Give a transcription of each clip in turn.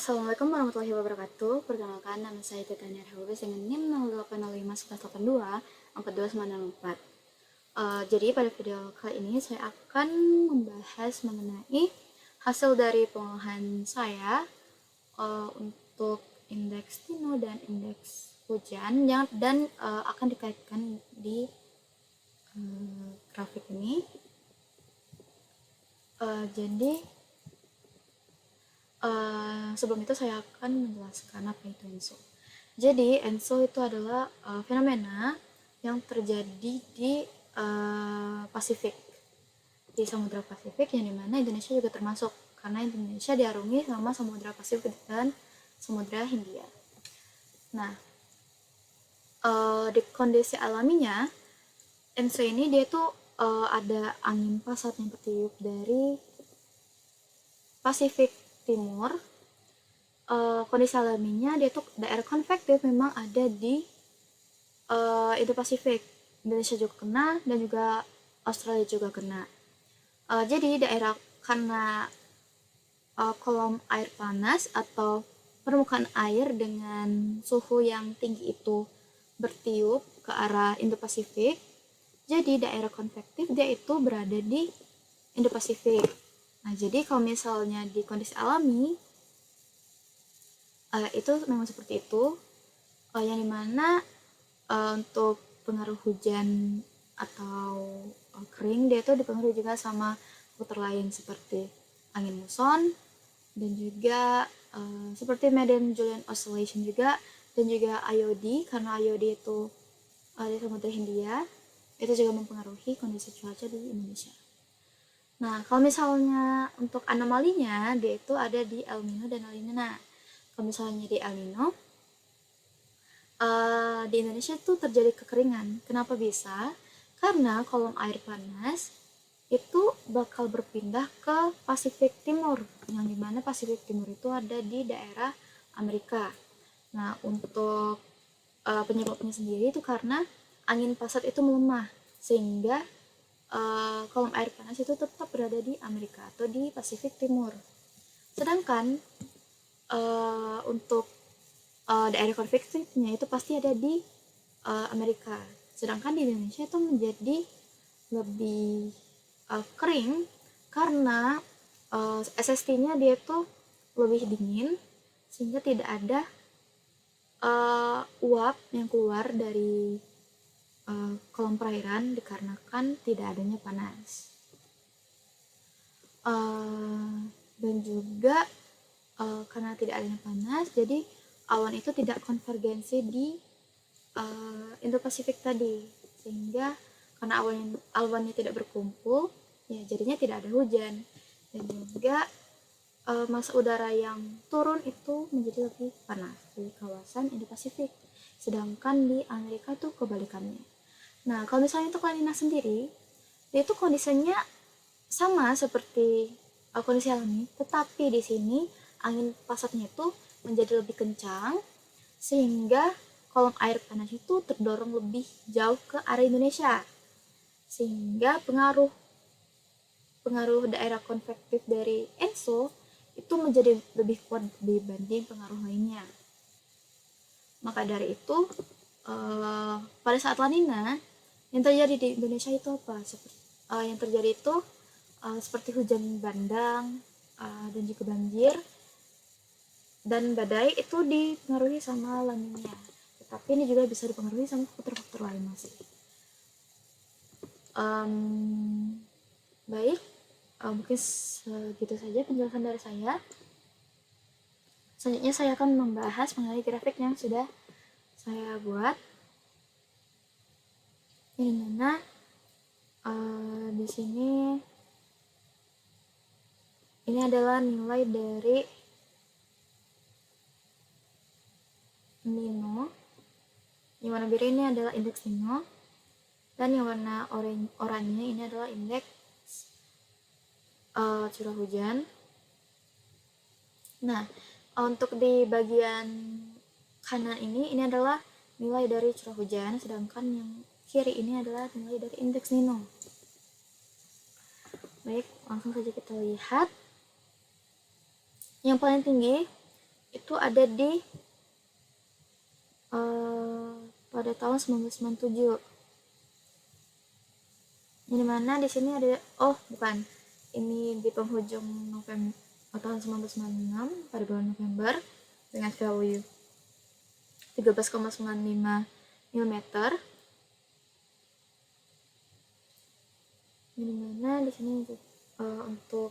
Assalamualaikum warahmatullahi wabarakatuh. Perkenalkan, nama saya Titania Helwes dengan NIM 08051184. Jadi pada video kali ini saya akan membahas mengenai hasil dari pengolahan saya untuk indeks Tino dan indeks hujan dan akan dikaitkan di grafik ini. Jadi sebelum itu saya akan menjelaskan apa itu ENSO. Jadi ENSO itu adalah fenomena yang terjadi di Pasifik, di Samudra Pasifik, yang dimana Indonesia juga termasuk karena Indonesia diarungi sama Samudra Pasifik dan Samudra Hindia. Nah, di kondisi alaminya ENSO ini dia tuh ada angin pasat yang bertiup dari Pasifik Timur. Kondisi alaminya dia tuh daerah konvektif memang ada di Indo-Pasifik. Indonesia juga kena dan juga Australia juga kena. Jadi daerah karena kolom air panas atau permukaan air dengan suhu yang tinggi itu bertiup ke arah Indo-Pasifik. Jadi daerah konvektif dia itu berada di Indo-Pasifik. Nah, jadi kalau misalnya di kondisi alami itu memang seperti itu, yang dimana untuk pengaruh hujan atau kering dia itu dipengaruhi juga sama faktor lain seperti angin muson dan juga seperti Madden-Julian Oscillation juga, dan juga IOD karena IOD itu di Samudra Hindia itu juga mempengaruhi kondisi cuaca di Indonesia. Nah, kalau misalnya untuk anomalinya dia itu ada di El Nino dan La Nina. Kalau misalnya di El Nino, di Indonesia itu terjadi kekeringan. Kenapa bisa? Karena kolom air panas itu bakal berpindah ke Pasifik Timur, yang dimana Pasifik Timur itu ada di daerah Amerika. Nah, untuk penyebabnya sendiri itu karena angin pasat itu melemah, sehingga kolom air panas itu tetap berada di Amerika atau di Pasifik Timur. Sedangkan untuk daerah konvektifnya itu pasti ada di Amerika. Sedangkan di Indonesia itu menjadi lebih kering karena SST-nya dia tuh lebih dingin, sehingga tidak ada uap yang keluar dari kolom perairan dikarenakan tidak adanya panas. Dan juga karena tidak adanya panas, jadi awan itu tidak konvergensi di Indo-Pasifik tadi, sehingga karena awannya tidak berkumpul, ya jadinya tidak ada hujan. Dan juga massa udara yang turun itu menjadi lebih panas di kawasan Indo-Pasifik, sedangkan di Amerika itu kebalikannya. Nah, kalau misalnya untuk La Nina sendiri, dia itu kondisinya sama seperti kondisi alami, tetapi di sini angin pasatnya itu menjadi lebih kencang, sehingga kolom air panas itu terdorong lebih jauh ke area Indonesia, sehingga pengaruh daerah konvektif dari ENSO itu menjadi lebih kuat dibanding pengaruh lainnya. Maka dari itu pada saat La Nina yang terjadi di Indonesia itu apa? Yang terjadi itu seperti hujan bandang dan juga banjir dan badai itu dipengaruhi sama La Nina. Tetapi ini juga bisa dipengaruhi sama faktor-faktor lain masih. Baik, mungkin segitu saja penjelasan dari saya. Selanjutnya saya akan membahas mengenai grafik yang sudah saya buat. Ini mana di sini ini adalah nilai dari Nino. Yang warna biru ini adalah indeks Nino, dan yang warna oranye ini adalah indeks curah hujan. Nah, untuk di bagian kanan ini adalah nilai dari curah hujan, sedangkan yang kiri ini adalah nilai dari indeks Nino. Baik, langsung saja kita lihat. Yang paling tinggi itu ada di pada tahun 1997. Ini mana di sini ada, oh bukan, ini di penghujung November tahun 1996 pada bulan November dengan value 13,95 mm. Ini mana di sini untuk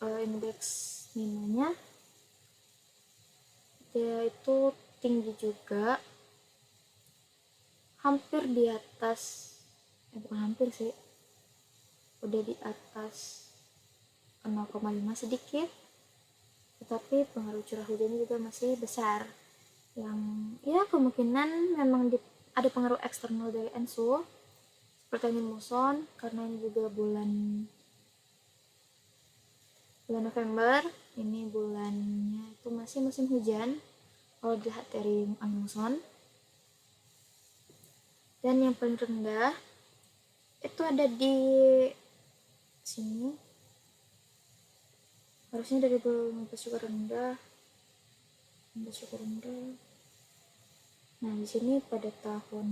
indeks nilainya dia itu tinggi juga, hampir di atas, bukan hampir sih, udah di atas 0,5 sedikit, tetapi pengaruh curah hujannya juga masih besar, yang ya kemungkinan memang ada pengaruh eksternal dari ENSO seperti angin muson, karena ini juga bulan November, ini bulannya itu masih musim hujan kalau dilihat dari angin muson. Dan yang paling rendah itu ada di sini, harusnya dari belum juga rendah. Nah di sini pada tahun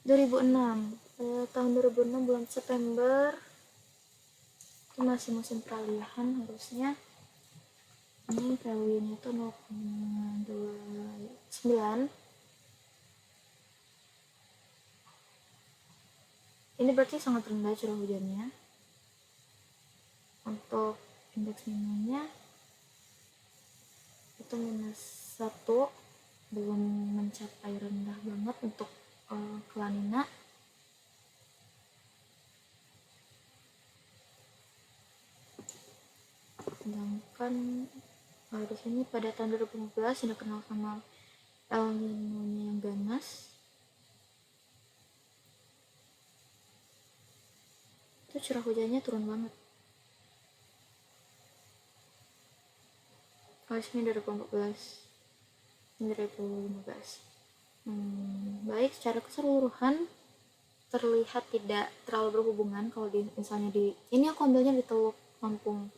2006, tahun 2006 bulan September itu masih musim peralihan, harusnya ini value-nya itu 0,29. Ini berarti sangat rendah curah hujannya. Untuk indeks minusnya itu -1, belum mencapai rendah banget untuk La Nina. Sedangkan di sini pada tahun 2015 sudah kenal sama El Nino-nya yang ganas. Itu curah hujannya turun banget. Kalau sini 2014, ini 2015. Baik, secara keseluruhan terlihat tidak terlalu berhubungan. Kalau misalnya ini aku ambilnya di Teluk Lampung,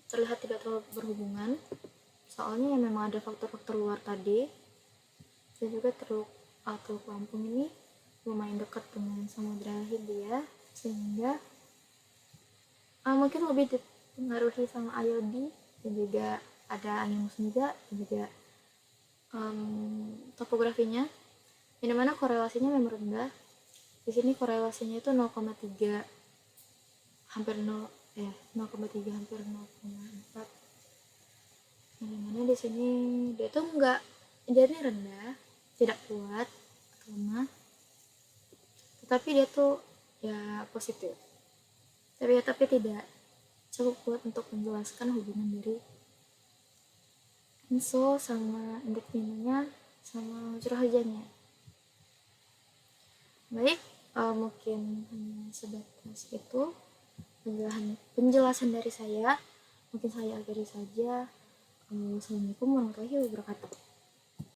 terlihat tidak terlalu berhubungan, soalnya ya memang ada faktor-faktor luar tadi, dan juga Teluk Lampung ini lumayan dekat dengan Samudra Hindia, sehingga mungkin lebih dipengaruhi sama IOD, dan juga ada angin muson juga, dan juga topografinya, yang dimana korelasinya memang rendah. Di sini korelasinya itu 0,3, hampir 0,3 hampir 0,4. Yang dimana di sini dia tuh enggak jadi rendah, tidak kuat atau lemah, tetapi dia tuh ya positif. Tapi tidak cukup kuat untuk menjelaskan hubungan dari ENSO sama indeks minusnya sama curah hujannya. Baik, mungkin hanya sebatas itu penjelasan dari saya. Mungkin saya akhiri saja. Assalamualaikum warahmatullahi wabarakatuh.